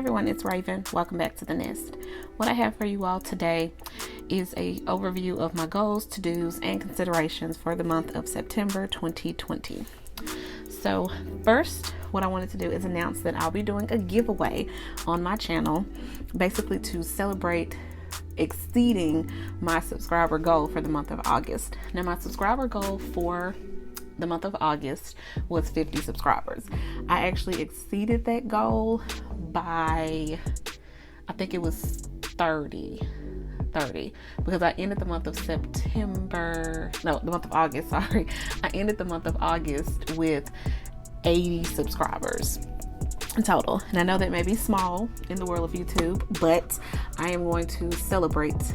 everyone, it's Raven. Welcome back to the Nest. What I have for you all today is a overview of my goals, to-dos, and considerations for the month of September 2020. So first, what I wanted to do is announce that I'll be doing a giveaway on my channel, basically to celebrate exceeding my subscriber goal for the month of August. Now, my subscriber goal for the month of August was 50 subscribers. I actually exceeded that goal by, I think it was 30, because I ended the month of August, sorry. I ended the month of August with 80 subscribers in total. And I know that may be small in the world of YouTube, but I am going to celebrate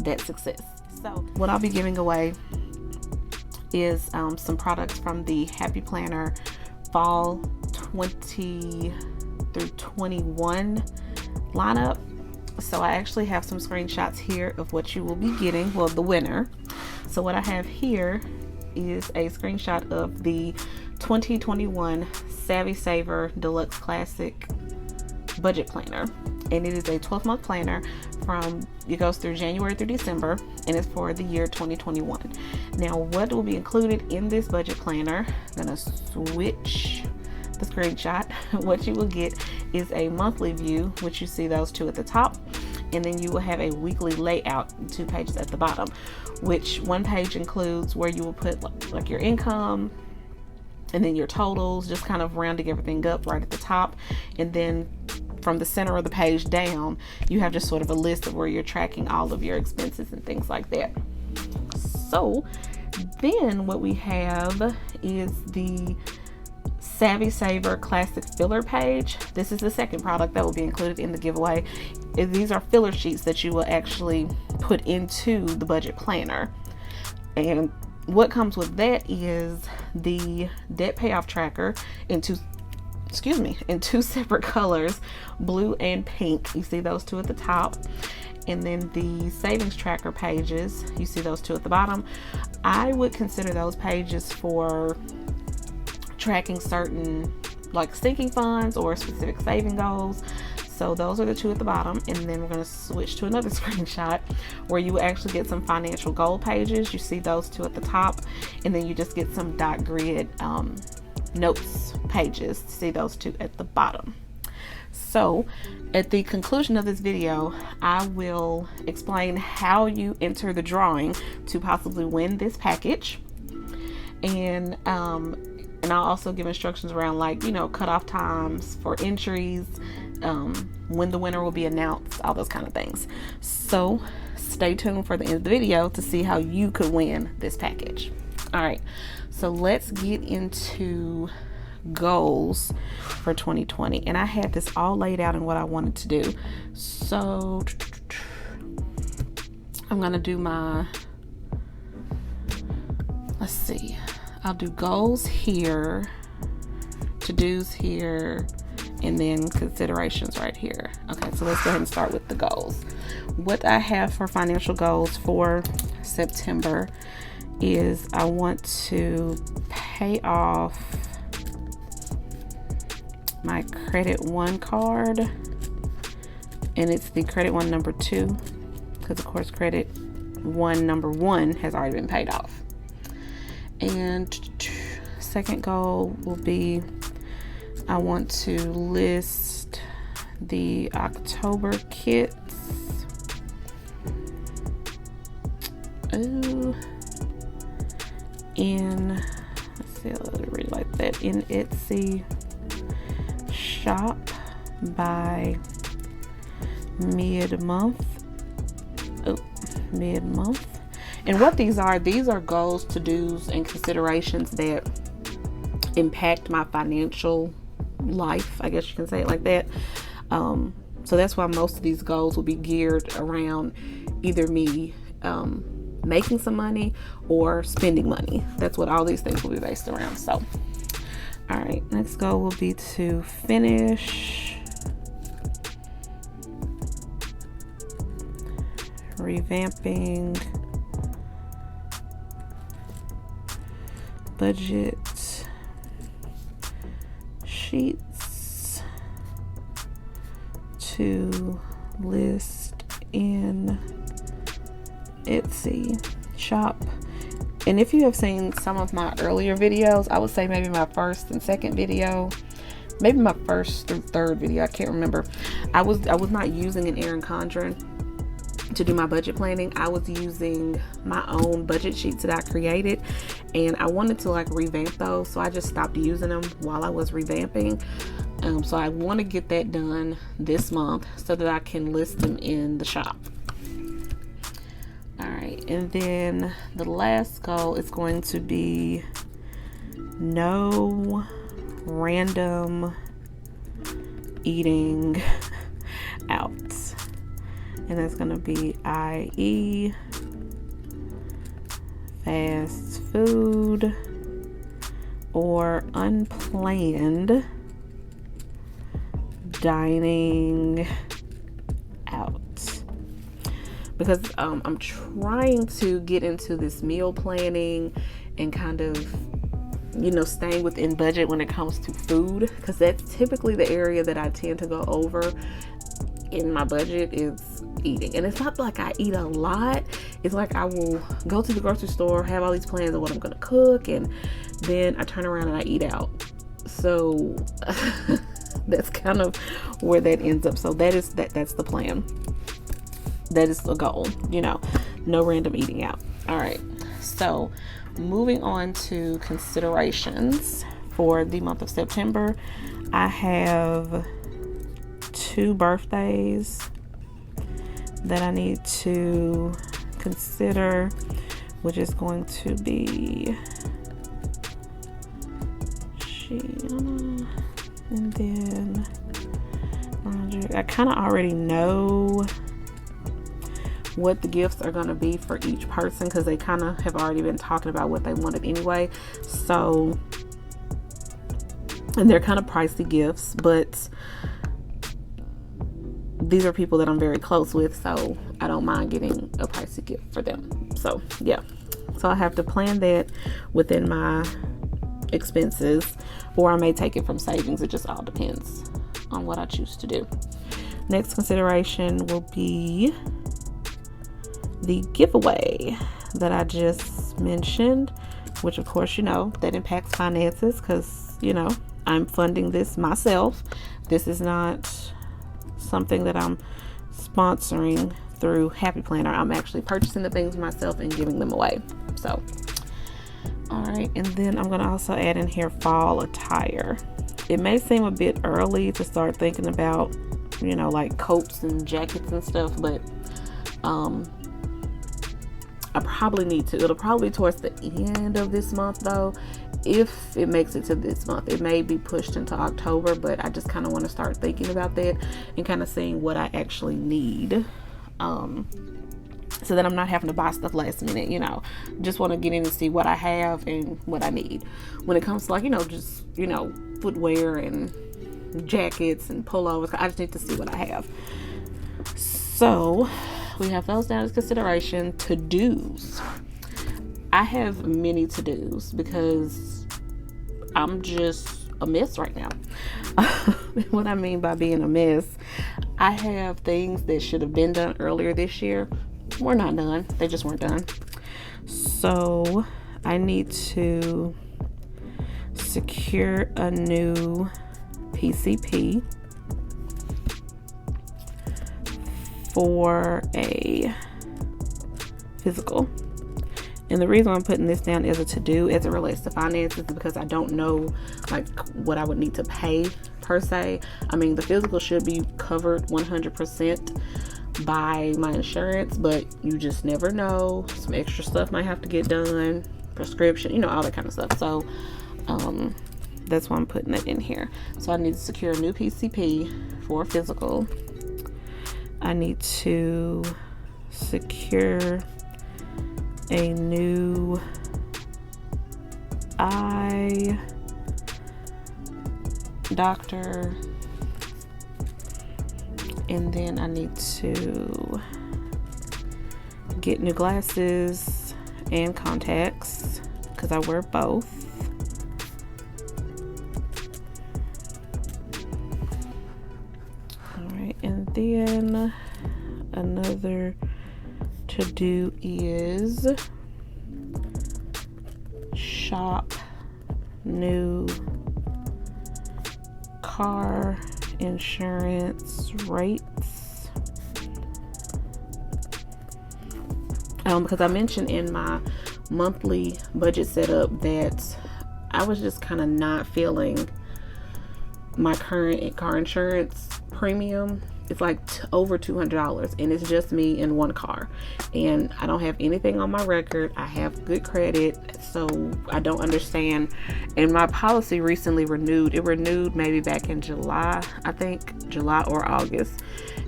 that success. So what I'll be giving away is some products from the Happy Planner Fall 20 through 21 lineup. So I actually have some screenshots here of what you will be getting, well, the winner. So what I have here is a screenshot of the 2021 Savvy Saver Deluxe Classic Budget Planner, and it is a 12-month planner. It goes through January through December, and it's for the year 2021. Now, what will be included in this budget planner, I'm gonna switch the screenshot. What you will get is a monthly view, which you see those two at the top, and then you will have a weekly layout, 2 pages at the bottom, which one page includes where you will put like your income, and then your totals, just kind of rounding everything up right at the top. And then from the center of the page down, you have just sort of a list of where you're tracking all of your expenses and things like that. So then what we have is the Savvy Saver Classic Filler page. This is the second product that will be included in the giveaway. These are filler sheets that you will actually put into the budget planner. And what comes with that is the debt payoff tracker in two separate colors, blue and pink. You see those two at the top. And then the savings tracker pages, you see those two at the bottom. I would consider those pages for tracking certain like sinking funds or specific saving goals. So those are the two at the bottom. And then we're going to switch to another screenshot where you actually get some financial goal pages. You see those two at the top, and then you just get some dot grid notes pages. See those two at the bottom. So at the conclusion of this video, I will explain how you enter the drawing to possibly win this package. And I'll also give instructions around, like, cutoff times for entries, when the winner will be announced, all those kind of things. So stay tuned for the end of the video to see how you could win this package. All right, so let's get into goals for 2020. And I had this all laid out in what I wanted to do. So I'm gonna do I'll do goals here, to-dos here, and then considerations right here. Okay, so let's go ahead and start with the goals. What I have for financial goals for September is I want to pay off my Credit One card, and it's the Credit One number 2, because of course Credit One number 1 has already been paid off. And second goal will be I want to list the October kits in Etsy shop by mid-month. And what these are goals, to-dos, and considerations that impact my financial life, I guess you can say it like that. So that's why most of these goals will be geared around either me making some money or spending money. That's what all these things will be based around. So all right, next goal will be to finish revamping budget sheets to list in Etsy shop. And if you have seen some of my earlier videos, I would say maybe my first and second video, maybe my first through third video, I can't remember. I was not using an Erin Condren to do my budget planning. I was using my own budget sheets that I created, and I wanted to like revamp those, so I just stopped using them while I was revamping. So I want to get that done this month so that I can list them in the shop. All right, and then the last goal is going to be no random eating out. And that's going to be i.e. fast food or unplanned dining out. Because I'm trying to get into this meal planning and kind of, you know, staying within budget when it comes to food, because that's typically the area that I tend to go over in my budget is eating. And it's not like I eat a lot. It's like I will go to the grocery store, have all these plans of what I'm gonna cook, and then I turn around and I eat out. So that's kind of where that ends up. So that's the plan. That is the goal, you know, no random eating out. All right, so moving on to considerations for the month of September. I have 2 birthdays that I need to consider, which is going to be Shiana, and then I kind of already know what the gifts are going to be for each person, because they kind of have already been talking about what they wanted anyway. So, and they're kind of pricey gifts, but these are people that I'm very close with, so I don't mind getting a pricey gift for them. So yeah, so I have to plan that within my expenses, or I may take it from savings. It just all depends on what I choose to do. Next consideration will be the giveaway that I just mentioned, which of course, you know, that impacts finances, because, you know, I'm funding this myself. This is not something that I'm sponsoring through Happy Planner. I'm actually purchasing the things myself and giving them away. So, all right, and then I'm going to also add in here fall attire. It may seem a bit early to start thinking about, you know, like coats and jackets and stuff, but I probably need to. It'll probably be towards the end of this month though, if it makes it to this month. It may be pushed into October, but I just kind of want to start thinking about that and kind of seeing what I actually need, so that I'm not having to buy stuff last minute. You know, just want to get in and see what I have and what I need when it comes to, like, you know, just, you know, footwear and jackets and pullovers. I just need to see what I have. So we have those down as consideration. To-dos. I have many to-dos because I'm just a mess right now. What I mean by being a mess, I have things that should have been done earlier this year. Were not done. They just weren't done. So I need to secure a new PCP for a physical. And the reason I'm putting this down as a to-do as it relates to finances is because I don't know like what I would need to pay per se. I mean, the physical should be covered 100% by my insurance, but you just never know. Some extra stuff might have to get done, prescription, you know, all that kind of stuff. So that's why I'm putting it in here. So I need to secure a new PCP for physical. I need to secure a new eye doctor, and then I need to get new glasses and contacts because I wear both. All right, and then another to do is shop new car insurance rates. Because I mentioned in my monthly budget setup that I was just kind of not feeling my current car insurance premium. It's like over $200, and it's just me in one car, and I don't have anything on my record. I have good credit, so I don't understand. And my policy recently renewed. It renewed maybe back in July, I think July or August,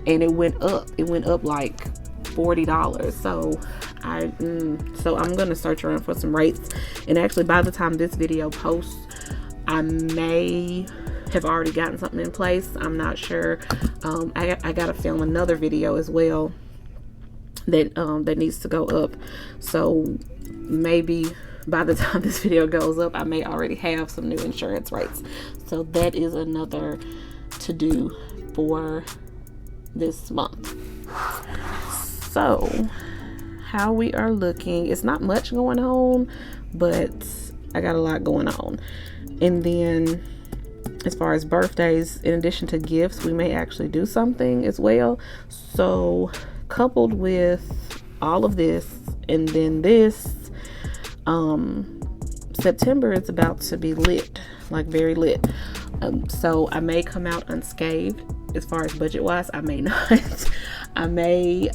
and it went up. It went up like $40. So I'm gonna search around for some rates, and actually by the time this video posts, I may have already gotten something in place. I'm not sure. I gotta film another video as well that needs to go up, so maybe by the time this video goes up, I may already have some new insurance rates. So that is another to do for this month. So how we are looking, it's not much going on, but I got a lot going on. And then as far as birthdays, in addition to gifts, we may actually do something as well. So coupled with all of this, and then this, September is about to be lit, like very lit. So I may come out unscathed as far as budget wise. I may not. I may,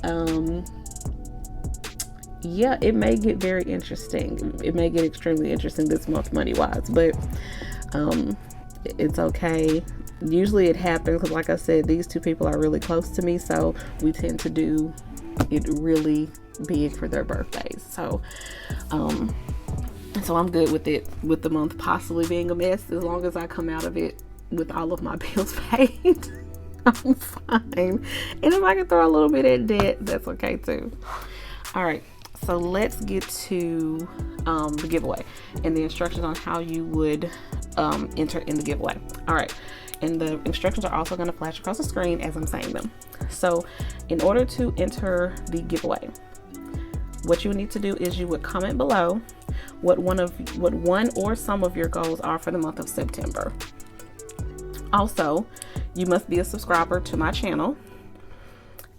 yeah, it may get very interesting. It may get extremely interesting this month money wise, but it's okay. Usually it happens because, like I said, these two people are really close to me, so we tend to do it really big for their birthdays. So I'm good with it, with the month possibly being a mess, as long as I come out of it with all of my bills paid. I'm fine. And if I can throw a little bit in debt, that's okay too. All right, so let's get to the giveaway and the instructions on how you would enter in the giveaway. All right, and the instructions are also going to flash across the screen as I'm saying them. So in order to enter the giveaway, what you would need to do is you would comment below what one or some of your goals are for the month of September. Also, you must be a subscriber to my channel,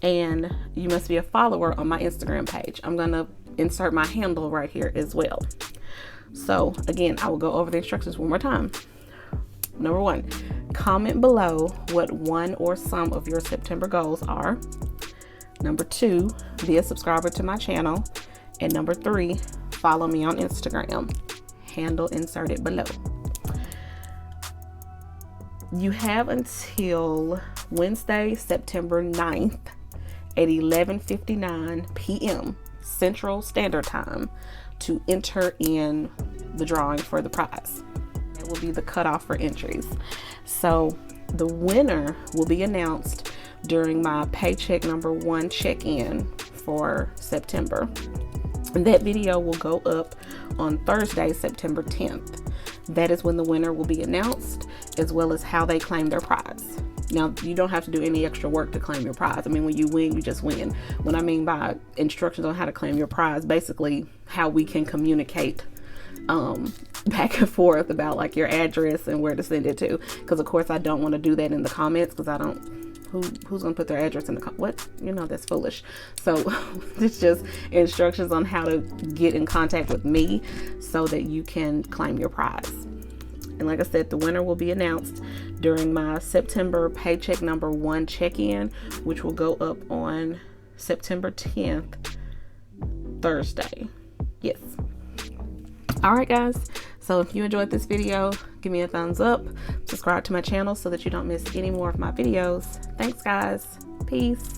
and you must be a follower on my Instagram page. I'm going to insert my handle right here as well. So again, I will go over the instructions one more time. Number 1, comment below what one or some of your September goals are. Number 2, be a subscriber to my channel. And number 3, follow me on Instagram. Handle inserted below. You have until Wednesday, September 9th at 11:59 p.m. Central Standard Time to enter in the drawing for the prize. It will be the cutoff for entries. So the winner will be announced during my paycheck number 1 check-in for September. And that video will go up on Thursday, September 10th. That is when the winner will be announced, as well as how they claim their prize. Now, you don't have to do any extra work to claim your prize. I mean, when you win, you just win. What I mean by instructions on how to claim your prize, basically how we can communicate back and forth about like your address and where to send it to. Because of course I don't want to do that in the comments, because I don't, who's gonna put their address in the what, you know, that's foolish. So it's just instructions on how to get in contact with me so that you can claim your prize. And like I said, the winner will be announced during my September paycheck number 1 check-in, which will go up on September 10th, Thursday. Yes. All right, guys. So if you enjoyed this video, give me a thumbs up, subscribe to my channel so that you don't miss any more of my videos. Thanks, guys. Peace.